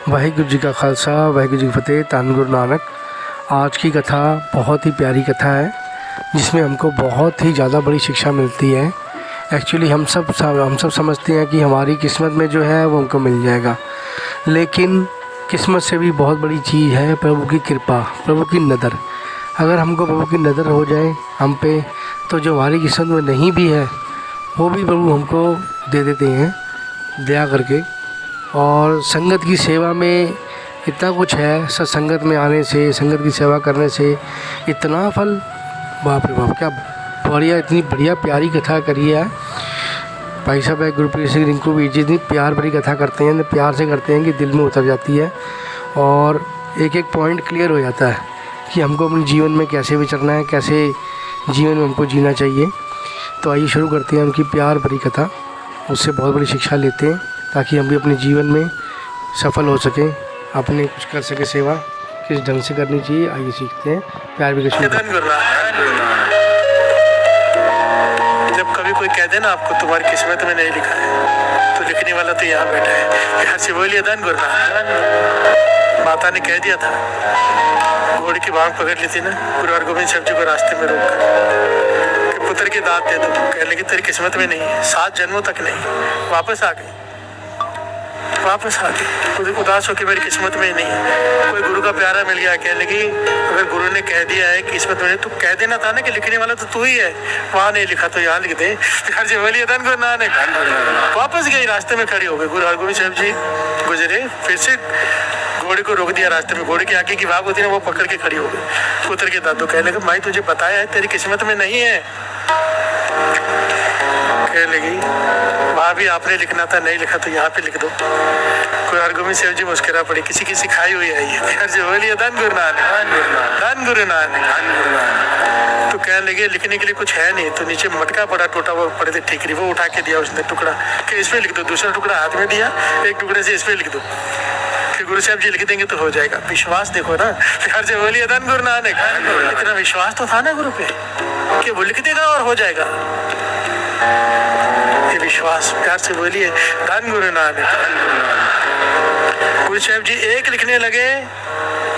वाहिगुरु जी का खालसा वाहिगुरु जी की फतेह। धन गुरु नानक। आज की कथा बहुत ही प्यारी कथा है जिसमें हमको बहुत ही ज़्यादा बड़ी शिक्षा मिलती है। एक्चुअली हम सब समझते हैं कि हमारी किस्मत में जो है वो हमको मिल जाएगा, लेकिन किस्मत से भी बहुत बड़ी चीज़ है प्रभु की कृपा, प्रभु की नज़र। अगर हमको प्रभु की नज़र हो जाए हम पे, तो जो हमारी किस्मत में नहीं भी है वो भी प्रभु हमको दे देते हैं दया करके। और संगत की सेवा में इतना कुछ है, सत्संगत में आने से, संगत की सेवा करने से इतना फल, बाप रे बाप, क्या बढ़िया, इतनी बढ़िया प्यारी कथा करी है भाई साहब। गुरप्रीत सिंह रिंकू वीर जी इतनी प्यार भरी कथा करते हैं, प्यार से करते हैं कि दिल में उतर जाती है और एक एक पॉइंट क्लियर हो जाता है कि हमको अपने जीवन में कैसे विचरना है, कैसे जीवन में हमको जीना चाहिए। तो आइए शुरू करते हैं उनकी प्यार भरी कथा, उससे बहुत बड़ी शिक्षा लेते हैं ताकि हम भी अपने जीवन में सफल हो सकें, अपने कुछ कर सके सेवा किस ढंग से करनी चाहिए। आइए सीखते हैं प्यार भी। जब कभी कोई कह दे ना आपको तुम्हारी किस्मत में नहीं लिखा है, तो लिखने वाला तो यहाँ बैठा है। प्यार से बोलिए धन गुरु। माता ने कह दिया था, घोड़े की भांग पकड़ ली थी ना गुरु हरगोबिंद साहब जी को रास्ते में रोक कर, पुत्र की दात दे दो। कहने की तेरी किस्मत में नहीं है, 7 जन्मों तक नहीं। वापस आ गई, वापस आ गई उदास होकर, मेरी किस्मत में ही नहीं है। कोई गुरु का प्यारा मिल गया, कहने लगी अगर गुरु ने कह दिया है किस्मत में, तो कह देना था ना कि लिखने वाला तो तू ही है, वहाँ नहीं लिखा तो यहाँ लिख दे। प्यार से बोलिए धन गुरु नानक। वापस गई, रास्ते में खड़ी हो गई। गुरु हरगोबिंद साहब जी गुजरे, फिर से घोड़े को रोक दिया रास्ते में। घोड़े की आगे की भाग होती है ना, वो पकड़ के खड़ी हो गई। पुत्र के दादू कहने लगे, माई तुझे बताया है तेरी किस्मत में नहीं है। कहने लगी वहाँ भी आपने लिखना था, नहीं लिखा तो यहाँ पे लिख दो। गुरु हरगोबिंद साहब जी मुस्कुरा पड़ी, किसी की सिखाई हुई है ये। प्यार से बोलिए धन गुरु नानक, धन गुरु नानक। तो कहने लगे लिखने के लिए कुछ है नहीं, तो नीचे मटका पड़ा टूटा वो पड़े थे ठीकरी, वो उठा के दिया उसने टुकड़ा कि इसमें लिख दो। दूसरा टुकड़ा हाथ में दिया, एक टुकड़े से इसमें लिख दो कि गुरु साहब जी लिख देंगे तो हो जाएगा। विश्वास देखो ना। प्यार से बोलिए धन गुरु नानक। इतना विश्वास तो था ना गुरु पे कि वो लिख देगा और हो जाएगा। ये विश्वास, प्यार से बोलिए धन गुरु नानक। गुरु साहब जी एक लिखने लगे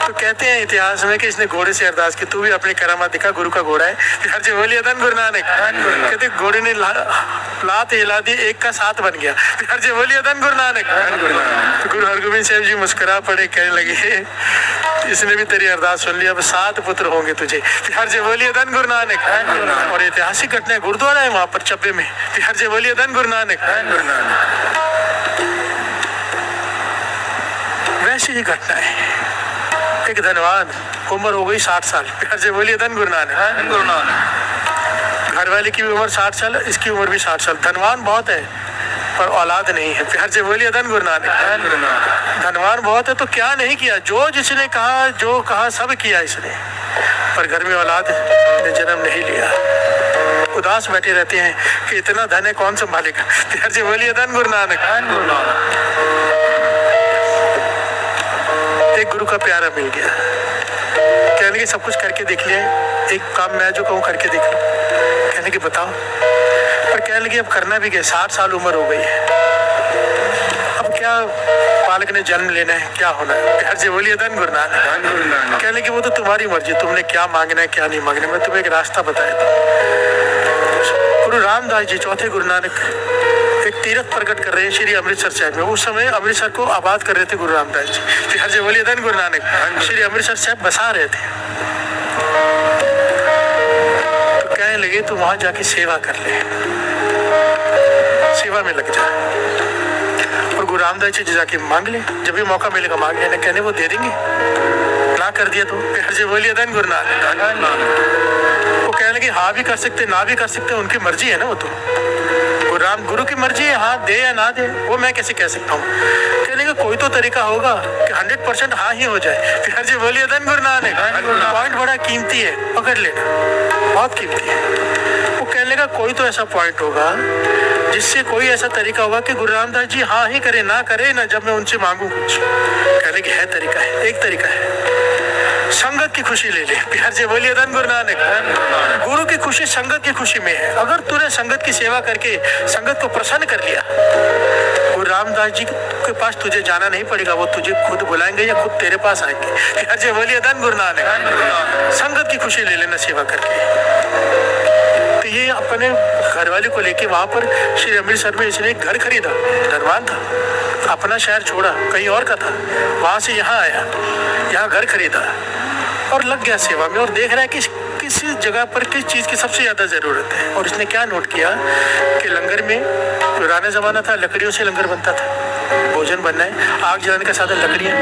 तो कहते हैं इतिहास में कि इसने घोड़े से अरदास की, तू भी अपने करामात दिखा, गुरु का घोड़ा है। प्यार से बोलिए धन गुरु नानक। कहते घोड़े ने लात हिला दी, 1 का 7 बन गया। प्यार से बोलिए धन गुरु नानक। गुरु हरगोबिंद साहब जी मुस्कुरा पड़े, कहने लगे इसने भी तेरी अरदास सुन लिया, अब 7 पुत्र होंगे तुझे। प्यार से बोलिए धन गुरु नानक। और ऐतिहासिक घटना है, गुरुद्वारा है वहां पर चब्बे में। प्यार से बोलिए धन गुरु नानक। वैसी ही घटना है, एक धनवान, उम्र हो गई 60 साल। प्यार से बोलिए धन गुरु नानक। घर वाले की भी उम्र 60 साल, इसकी उम्र भी 60 साल। धनवान बहुत है पर औलाद नहीं है। प्यार से बोलिए धन गुरु नानक। धनवान बहुत है तो क्या नहीं किया, जो जिसने कहा, जो कहा सब किया इसने, पर घर में औलाद ने जन्म नहीं लिया। उदास बैठे रहते हैं कि इतना धन है कौन संभालेगा। प्यार से बोलिए धन गुरु नानक। एक गुरु का प्यारा मिल गया, कहने के सब कुछ करके देख लिया, एक काम मैं जो कहूँ करके देख लो। कहने के बताओ, पर कहने लगे अब करना भी क्या, 60 साल उम्र हो गई है, अब क्या बालक ने जन्म लेना है, क्या होना है। प्यार से बोलिए धन गुरु नानक। कहने लगे वो तो तुम्हारी मर्जी, तुमने क्या मांगना है क्या नहीं मांगना है, मैं तुम्हें एक रास्ता बताया था। गुरु रामदास जी चौथे गुरु नानक एक तीर्थ प्रकट कर रहे हैं श्री अमृतसर साहब में। उस समय अमृतसर को आबाद कर रहे थे गुरु रामदास जी। प्यार से बोलिए धन गुरु नानक। श्री अमृतसर साहब बसा रहे थे, तो कहने लगे तू वहां जाके सेवा कर ले, सेवा में लग जा। और गुरु रामदास जी जाके मांग ले, जब भी मौका मिलेगा मांग लेना। कहने वो दे देंगे, ना कर दिया तो। प्यार से बोलिए धन गुरु नानक। वो कहने लगे हाँ भी कर सकते, ना भी कर सकते, उनकी मर्जी है ना, वो तो गुरु की मर्जी है, हाँ दे या ना दे, वो मैं कैसे कह सकता हूँ। कहने का कोई तो तरीका होगा कि 100% हाँ ही हो जाए। प्यार से बोलिए धन गुरु नानक। पॉइंट बड़ा कीमती है, पकड़ लेना, बहुत कीमती है। वो कहने का कोई तो ऐसा पॉइंट होगा जिससे कोई ऐसा तरीका होगा कि गुरु रामदास जी हाँ ही करे, ना करे ना, जब मैं उनसे मांगू कुछ। कहने की है तरीका है, एक तरीका है। संगत की खुशी ले ले। प्यार से बोलिए धन गुरु नानक। गुरु की खुशी संगत की खुशी में है। अगर तूने संगत की सेवा करके संगत को प्रसन्न कर लिया, गुरु रामदास जी के पास तुझे जाना नहीं पड़ेगा, वो तुझे खुद बुलाएंगे या खुद तेरे पास आएंगे। प्यार से बोलिए धन गुरु नानक। संगत की खुशी ले लेना सेवा करके। तो ये अपने घरवाले को लेके वहां पर श्री अमृतसर में इसने एक घर खरीदा, धनवान था, अपना शहर छोड़ा, कहीं और का था, वहां से यहाँ आया, यहाँ घर खरीदा और लग गया सेवा में। और देख रहा है कि किस जगह पर किस चीज़ की सबसे ज़्यादा ज़रूरत है। और इसने क्या नोट किया कि लंगर में, पुराना ज़माना था, लकड़ियों से लंगर बनता था, भोजन बनना है, आग जलाने का साधन लकड़ियाँ,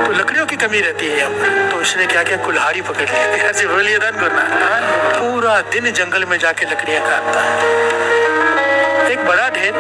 तो लकड़ियों की कमी रहती है यहाँ पर। तो इसने क्या किया, कुल्हाड़ी पकड़ ली। ऐसे बोलिए धन गुरु नानक। पूरा दिन जंगल में जाके लकड़ियाँ काटता है। एक बड़ा ढेर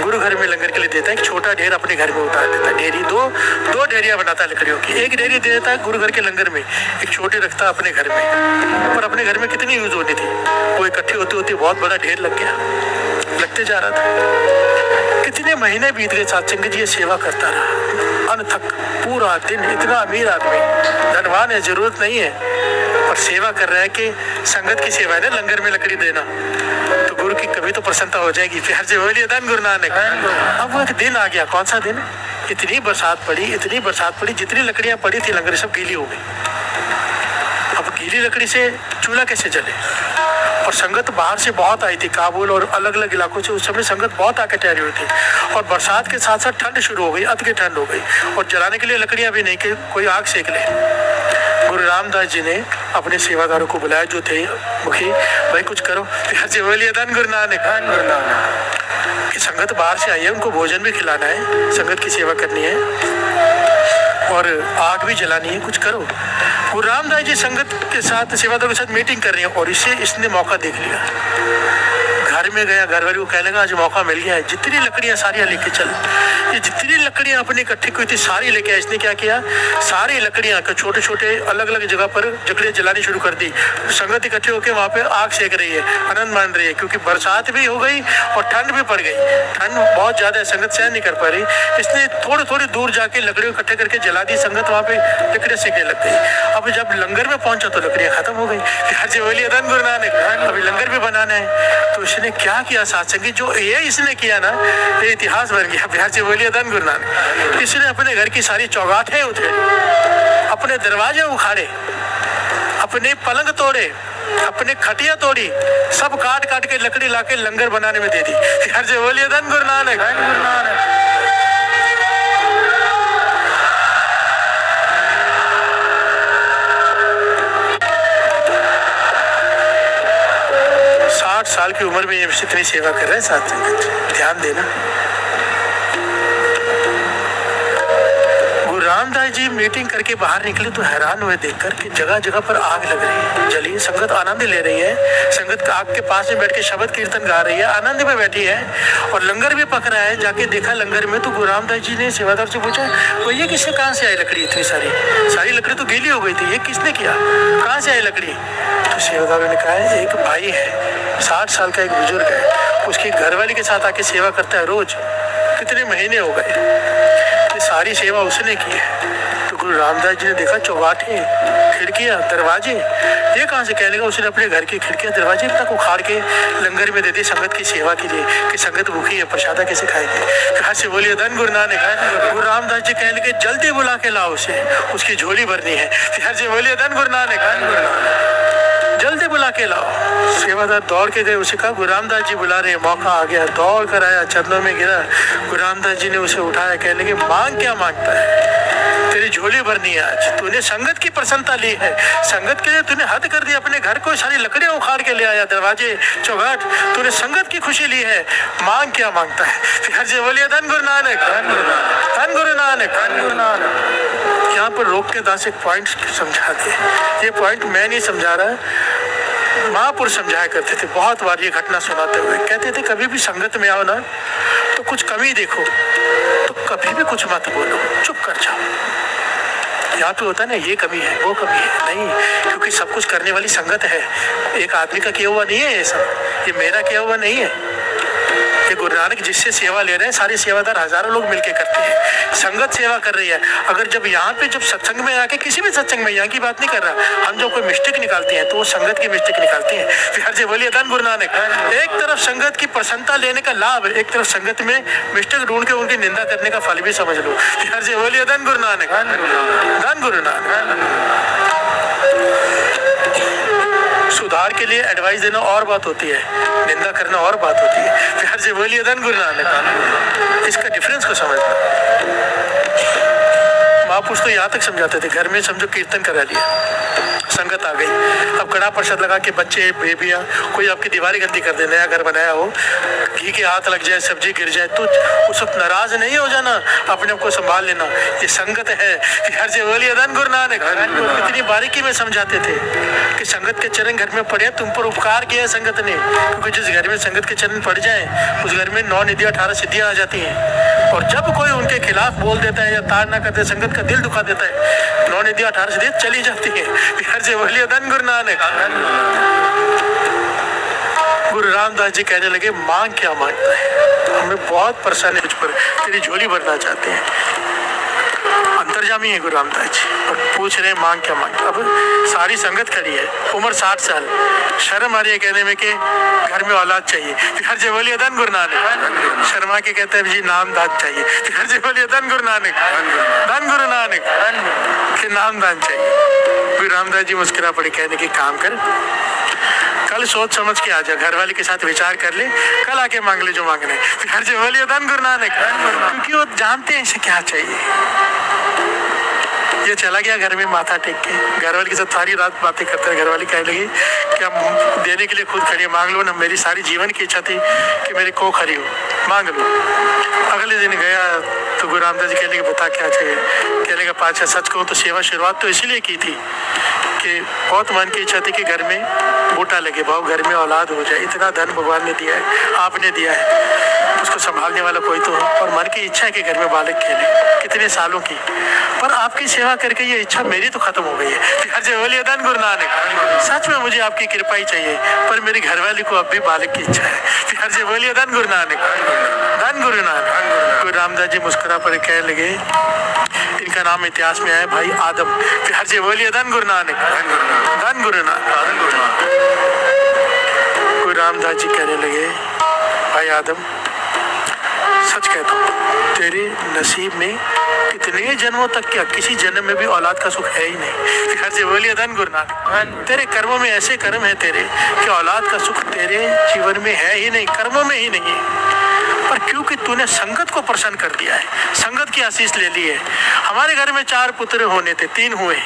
गुरु घर में लंगर के लिए देता है, एक छोटा ढेर अपने घर में उतार देता है। ढेरी दो ढेरियां बनाता है लकड़ियों की। एक ढेरी दे देता है गुरु घर के लंगर में, एक छोटी रखता है अपने घर में। पर अपने घर में कितनी यूज होनी थी, वो इकट्ठी होती होती बहुत बड़ा ढेर लग गया, लगते जा रहा था। कितने महीने बीत गए सत्संग जी, ये सेवा करता रहा अनथक पूरा दिन। इतना अमीर आदमी, धनवान है, जरूरत नहीं है, पर सेवा कर रहा है कि संगत की सेवा है ना, लंगर में लकड़ी देना, तो गुरु की कभी तो प्रसन्नता हो जाएगी। प्यार से बोलिए धन गुरु नानक। अब वो एक दिन आ गया, कौन सा दिन, इतनी बरसात पड़ी, जितनी लकड़ियां पड़ी थी लंगर सब गीली हो गई। अब गीली लकड़ी से चूल्हा कैसे जले। और संगत बाहर से बहुत आई थी, काबुल और अलग अलग इलाकों से उस समय संगत बहुत आके ठहरी हुई थी। और बरसात के साथ साथ ठंड शुरू हो गई, अति ठंड हो गई, और जलाने के लिए लकड़ियां भी नहीं कि कोई आग सेक ले। गुरु रामदास जी ने अपने सेवादारों को बुलाया जो थे मुखी, भाई कुछ करो। प्यार से बोलिए धन गुरु नानक। कि संगत बाहर से आई है, उनको भोजन भी खिलाना है, संगत की सेवा करनी है और आग भी जलानी है, कुछ करो। गुरु रामदास जी संगत के साथ, सेवादारों के साथ मीटिंग कर रहे हैं और इसने मौका देख लिया। घर में गया, घर वाले को कहने लगा आज मौका मिल गया है, जितनी लकड़ियां सारियां लेके चल। ये जितनी लकड़ियां अपनी इकट्ठी हुई थी सारी लेके आया। इसने क्या किया, सारी लकड़ियां छोटे छोटे अलग अलग जगह पर लकड़ियां जलानी शुरू कर दी। संगत इकट्ठी होकर वहां पे आग सेक रही है, आनंद मान रही है, क्योंकि बरसात भी हो गई और ठंड भी पड़ गई। ठंड बहुत ज्यादा है, संगत सहन नहीं कर पा रही। इसने थोड़ी थोड़ी दूर जाके लकड़ियों इकट्ठे करके जला दी। संगत वहां पे लकड़ियां सेकने लग गई। अब जब लंगर में पहुंचा तो लकड़ियां खत्म हो गई। प्यार से बोलिए धन गुरु नानक। अभी लंगर भी बनाना है, तो इसने क्या किया सत्संगी, जो ये इसने किया ना, ये इतिहास बन गया। प्यार से बोलिए धन गुरु नानक। इसने अपने घर की सारी चौगाठें उधेड़ी, अपने दरवाजे उखाड़े, अपने पलंग तोड़े, अपने खटिया तोड़ी, सब काट काट के लकड़ी लाके लंगर बनाने में दे दी। प्यार से बोलिए धन गुरु नानक। 60 साल की उम्र में ये इतनी सेवा कर रहे हैं साथ संगत, ध्यान देना। गुरु रामदास जी मीटिंग करके बाहर निकले तो हैरान हुए देखकर कि जगह जगह पर आग लग रही है, जली। संगत आनंद ले रही है, संगत आग के पास में बैठ के शब्द कीर्तन गा रही है, आनंद में बैठी है, और लंगर भी पक रहा है। जाके देखा लंगर में तो गुरु रामदास जी ने सेवादार से पूछा, भैया किससे कहाँ से आई लकड़ी इतनी सारी लकड़ी तो गीली हो गई थी, ये किसने किया, कहाँ से आई लकड़ी। तो सेवादारों ने कहा एक भाई है, 60 साल का एक बुजुर्ग है, उसकी घरवाली के साथ आके सेवा करता है रोज, कितने महीने हो गए, ये सारी सेवा उसने की है। तो गुरु रामदास जी ने देखा चौगाठे, खिड़कियां, दरवाजे, ये कहाँ से, कहने लगा उसने अपने घर की खिड़कियां दरवाजे तक उखाड़ के लंगर में दे दी संगत की सेवा के लिए, कि संगत भूखी है, प्रसादा कैसे खाएंगे। कहाँ से बोलिए धन गुरु नानक। गुरु रामदास जी कहने लगे जल्दी बुला के लाओ उसे, उसकी झोली भरनी है। फिर से बोलिए धन गुरु नानक, जल्दी बुला के लाओ। सेवादार दौड़ के गए, उसे कहा गुरु रामदास जी बुला रहे, मौका आ गया, दौड़ कर आया, चरणों में गिरा। गुरु रामदास जी ने उसे उठाया, कहने लगे मांग क्या मांगता है, तेरी झोली भरनी है आज, तूने संगत की प्रसन्नता ली है, संगत के लिए तूने हद कर दी, अपने घर को सारी लकड़ियां उखाड़ के ले आया, दरवाजे चौगाट, तूने संगत की खुशी ली है, मांग क्या मांगता है। फिर से बोलिए धन गुरु नानक, धन गुरु नानक, धन गुरु नानक। यहाँ पर रोक के 10 एक पॉइंट समझा दे, ये पॉइंट मैं नहीं समझा रहा, महापुरुष समझाया करते थे। बहुत बार ये घटना सुनाते हुए कहते थे कभी भी संगत में आओ ना तो कुछ कमी देखो तो कभी भी कुछ मत बोलो, चुप कर जाओ। यहाँ पे होता है ना ये कमी है वो कमी है, नहीं, क्योंकि सब कुछ करने वाली संगत है, एक आदमी का किया हुआ नहीं है ये सब, ये मेरा किया हुआ नहीं है। ये गुरु नानक जिससे सेवा ले रहे हैं, सारे सेवादार हजारों लोग मिलके करते हैं, संगत सेवा कर रही है। अगर जब यहाँ पे जब सत्संग में आके, किसी भी सत्संग में, यहाँ की बात नहीं कर रहा, हम जब कोई मिस्टेक निकालते हैं तो वो संगत की मिस्टेक निकालते हैं। फिर से बोलिए धन गुरु नानक। एक तरफ संगत की प्रसन्नता लेने का लाभ, एक तरफ संगत में मिस्टेक ढूंढ के उनकी निंदा करने का फल भी समझ लो। फिर से बोलिए धन गुरु नानक, धन गुरु नानक। सुधार के लिए एडवाइस देना और बात होती है, निंदा करना और बात होती है। फिर से बोलिए धन गुरु नानक। इसका डिफरेंस को समझना। महापुरुष तो यहाँ तक समझाते थे, घर में समझो कीर्तन करा लिया, संगत आ गई, अब कड़ा प्रसाद लगा के बच्चे बेबियाँ कोई आपकी दीवारें गंदी कर दे, नया घर बनाया हो, घी के हाथ लग जाए, सब्जी गिर जाए, तो उस वक्त नाराज नहीं हो जाना, अपने आप को संभाल लेना, ये संगत है। हर जगह बोलिए धन गुरु नानक। इतनी बारीकी में समझाते थे कि संगत के चरण घर में पड़े, तुम पर उपकार किया है संगत ने, क्योंकि जिस घर में संगत के चरण पड़ जाए उस घर में 9 निधियाँ 18 सिद्धियाँ आ जाती हैं। और जब कोई उनके खिलाफ बोल देता है या तार ना करते, संगत का दिल दुखा देता है, 9 निधियाँ 18 सिद्धियाँ चली जाती है। हर जगह बोलिए धन गुरु नानक। गुरु रामदास जी कहने लगे, मांग क्या मांगता है, हमें बहुत परेशानी मुझ पर, तेरी झोली भरना चाहते हैं। अंतर्जामी है गुरु रामदास जी, और पूछ रहे हैं मांग क्या मांगता। अब सारी संगत खड़ी है, उम्र 60 साल, शर्म आ रही है कहने में कि घर में औलाद चाहिए। फिर हर जगह बोलिए धन गुरु नानक। शर्मा के कहते हैं जी नामदान चाहिए। फिर हर जगह बोलिए धन गुरु नानक, धन गुरु नानक, फिर नामदान चाहिए। गुरु रामदास जी मुस्कुरा पड़े, कहने की काम कर, कल सोच समझ के आ जा, घर वाले के साथ विचार कर ले, कल आके मांग ले जो मांगना है। फिर हर जगह बोलिए धन गुरु नानक, क्योंकि वो जानते हैं इसे क्या चाहिए। ये चला गया घर में माथा टेक के, घर वाले के साथ सारी रात बातें करते हैं। घर वाली कहने लगी कि हम देने के लिए खुद खड़ी, मांग लो ना, मेरी सारी जीवन की इच्छा थी कि मेरी को खड़ी हो, मांग लो। अगले दिन गया तो गुरु रामदास जी कहने लगे बता क्या चाहिए। कहने लगा पाचा सच कहूँ तो सेवा शुरुआत तो इसीलिए की थी कि बहुत मन की इच्छा थी कि घर में बूटा लगे, भाव घर में औलाद हो जाए, इतना धन भगवान ने दिया है, आपने दिया है, उसको संभालने वाला कोई तो हो, और मन की इच्छा है कि घर में बालक खेले, कितने सालों की, पर आपकी सेवा करके ये इच्छा मेरी तो खत्म हो गई है। हर जगह बोलिए धन गुरु नानक। सच में मुझे आपकी कृपा ही चाहिए, पर मेरी घरवाली को अब भी बालक की इच्छा है। हर जगह बोलिए धन गुरु नानक, धन गुरु नानक। गुरु रामदास जी मुस्कुरा पड़े, कहने लगे इनका नाम इतिहास में है भाई आदम। फिर हर जगह बोलिए धन गुरु नानक, धन गुरु नानक। गुरु रामदास जी कहने लगे भाई आदम, सच कहता हूँ तेरे नसीब में कितने जन्मों तक क्या किसी जन्म में भी औलाद का सुख है ही नहीं। फिर से बोलिए धन गुरु नानक। तेरे कर्मों में ऐसे कर्म है तेरे कि औलाद का सुख तेरे जीवन में है ही नहीं, कर्मों में ही नहीं है। पर क्योंकि तूने संगत को प्रसन्न कर दिया है, संगत की आशीष ले ली है। हमारे घर में 4 पुत्र होने थे, 3 हुए,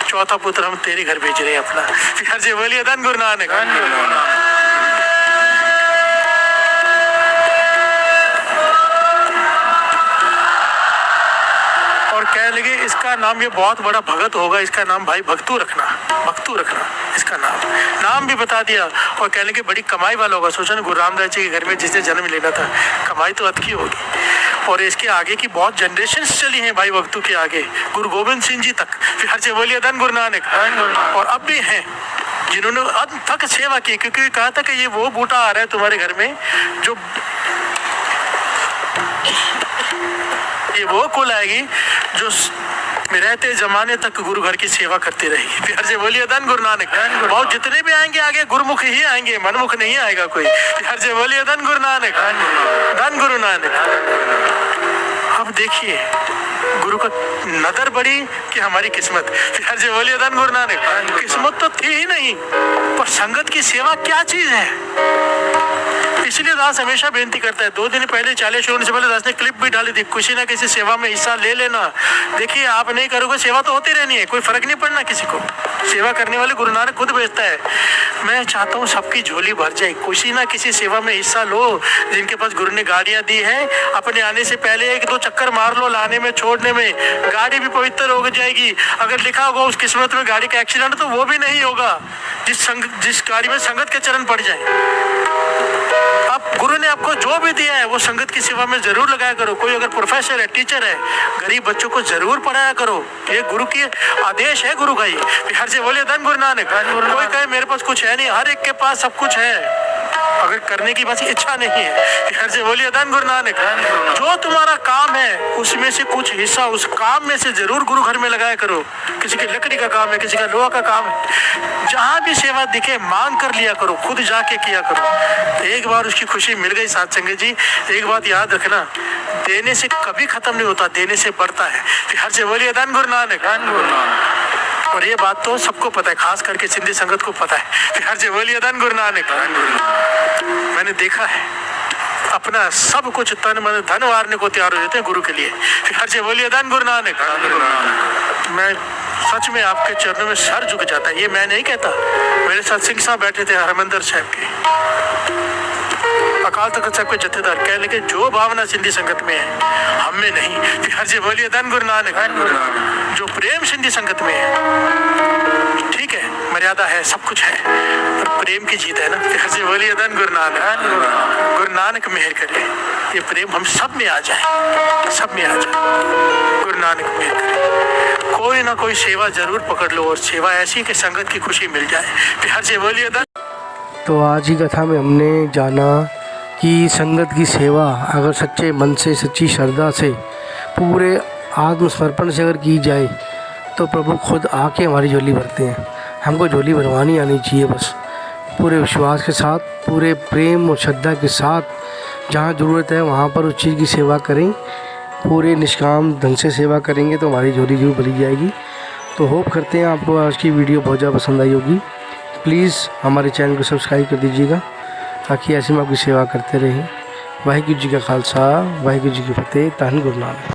चौथा पुत्र हम तेरे घर भेज रहे हैं अपना। फिर से बोलिए धन गुरु नानक। और कहने लगे इसका नाम, ये बहुत बड़ा भगत होगा, इसका नाम भाई भक्तू रखना, भक्तू रखना इसका नाम भी बता दिया। और कहने लगे बड़ी कमाई वाला होगा। सोचा ना गुरु रामदास जी के घर में जिसने जन्म लेना था, कमाई तो अतकी होगी। और इसके आगे की बहुत जनरेशन चली हैं भाई भक्तू के आगे, गुरु गोविंद सिंह जी तक। फिर हर से बोलिए धन गुरु नानक। और अब भी हैं जिन्होंने अंत तक सेवा की, क्योंकि कहा था कि ये वो बूटा आ रहा है तुम्हारे घर में जो ये वो कुल आएगी जो रहते जमाने तक गुरु घर की सेवा करती रहेगी। प्यार से बोलिए धन गुरु नानक। बहुत जितने भी आएंगे आगे गुरुमुख ही आएंगे, मनमुख नहीं आएगा कोई। प्यार से बोलिए धन गुरु नानक, धन गुरु नानक। अब देखिए गुरु का नजर बड़ी कि हमारी किस्मत। प्यार से बोलिए धन गुरु नानक। किस्मत तो थी ही नहीं, पर संगत की सेवा क्या चीज है। इसलिए दास हमेशा बेनती करता है। 2 दिन पहले 40 होने से पहले दास ने क्लिप भी डाली थी, किसी ना किसी सेवा में हिस्सा ले लेना। देखिए आप नहीं करोगे सेवा तो होती रहनी है, कोई फर्क नहीं पड़ना किसी को। सेवा करने वाले गुरु नानक खुद भेजता है। मैं चाहता हूँ सबकी झोली भर जाए, किसी ना किसी सेवा में हिस्सा लो। जिनके पास गुरु ने गाड़ियाँ दी है, अपने आने से पहले 1-2 चक्कर मार लो, लाने में छोड़ने में। गाड़ी भी पवित्र हो जाएगी। अगर लिखा होगा उस किस्मत में गाड़ी का एक्सीडेंट, तो वो भी नहीं होगा जिस गाड़ी में संगत के चरण पड़ जाए। अब गुरु ने आपको जो भी दिया है वो संगत की सेवा में जरूर लगाया करो। कोई अगर प्रोफेसर है, टीचर है, गरीब बच्चों को जरूर पढ़ाया करो। ये गुरु की आदेश है, गुरु का ही। हर से बोलिए धन गुरु नानक। कोई कहे मेरे पास कुछ है नहीं, हर एक के पास सब कुछ है। अगर करने की बस इच्छा नहीं है, हर से बोलिए धन गुरु नानक। जो तुम्हारा काम है उसमें से कुछ हिस्सा उस काम में से जरूर गुरु घर में लगाया करो। किसी की लकड़ी का काम है, किसी का लोहा का काम है, जहां भी सेवा दिखे मांग कर लिया करो, खुद जाके किया करो। तो एक बार उसकी खुशी मिल गई साथ संगत जी। एक बात याद रखना, देने से कभी खत्म नहीं होता, देने से बढ़ता है। हर से बोलिए धन गुरु नानक। और ये बात तो सबको पता है, खास करके सिंधी संगत को पता है। हर से बोलिए धन गुरु नानक। मैंने देखा है, अपना सब कुछ तन मन धन वारने को तैयार हो जाते हैं गुरु के लिए। हर से बोलिए धन गुरु नानक। मैं सच में आपके चरणों में सर झुक जाता है। ये मैं नहीं कहता, मेरे साथ सिंह साहब बैठे थे हरमंदर साहब के, अकाल तख्त साहब के जत्थेदार, कह लगे जो भावना सिंधी संगत में है हम में नहीं। हर से बोलिए धन गुरु नानक। जो प्रेम सिंधी संगत में है, ठीक है, मर्यादा है, सब कुछ है, पर प्रेम की जीत है ना। हर से बोलिए धन गुरु नानक। गुरु नानक मेहर करे, ये प्रेम हम सब में आ जाए, सब में आ जाए। गुरु नानक मेहर करे, कोई ना कोई सेवा जरूर पकड़ लो, और सेवा ऐसी कि संगत की खुशी मिल जाए। हर से बोलिए धन। तो आज की कथा में हमने जाना कि संगत की सेवा अगर सच्चे मन से, सच्ची श्रद्धा से, पूरे आत्मसमर्पण से अगर की जाए तो प्रभु खुद आके हमारी झोली भरते हैं। हमको झोली भरवानी आनी चाहिए, बस पूरे विश्वास के साथ, पूरे प्रेम और श्रद्धा के साथ। जहाँ ज़रूरत है वहाँ पर उस चीज़ की सेवा करें, पूरे निष्काम ढंग से सेवा करेंगे तो हमारी झोली जरूर भरी जाएगी। तो होप करते हैं आपको आज की वीडियो बहुत ज़्यादा पसंद आई होगी। प्लीज़ हमारे चैनल को सब्सक्राइब कर दीजिएगा ताकि ऐसे में आपकी सेवा करते रहें। वाहिगुरू जी का खालसा, वाहिगुरू जी की फतेह। धन गुरु नानक।